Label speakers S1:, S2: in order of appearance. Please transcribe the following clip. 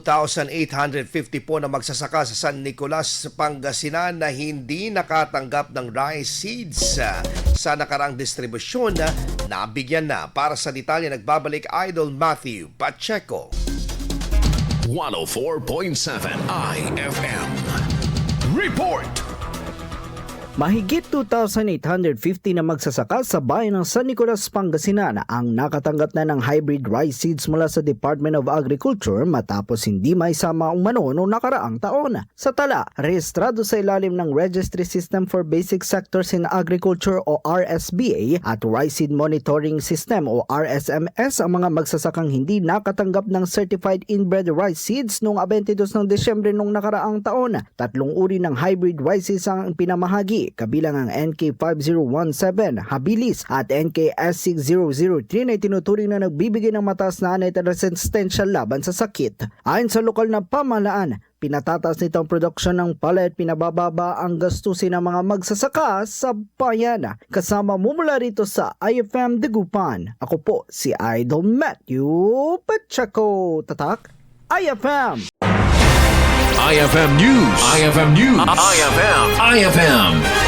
S1: 1,850 po na magsasaka sa San Nicolas, Pangasinan na hindi nakatanggap ng rice seeds sa nakaraang distribusyon na nabigyan na. Para sa detalye, nagbabalik Idol Matthew Pacheco.
S2: 104.7 IFM Report.
S3: Mahigit 2,850 na magsasaka sa bayan ng San Nicolas, Pangasinan ang nakatanggap na ng hybrid rice seeds mula sa Department of Agriculture matapos hindi maisama umano noong nakaraang taon. Sa tala, rehistrado sa ilalim ng Registry System for Basic Sectors in Agriculture o RSBA at Rice Seed Monitoring System o RSMS ang mga magsasakang hindi nakatanggap ng Certified Inbred Rice Seeds noong 22 ng Desyembre noong nakaraang taon. 3 uri ng hybrid rice seeds ang pinamahagi, kabilang ang NK5017, Habilis at NKS6003 na itinuturing na nagbibigay ng mataas na anay at resistensya laban sa sakit. Ayon sa lokal na pamahalaan, pinatataas nito ang produksyon ng palay at pinabababa ang gastusin ng mga magsasaka sa bayan. Kasama mo mula rito sa IFM Dagupan. Ako po si Idol Matthew Pacheco. Tatak, IFM!
S2: IFM News. IFM News. IFM.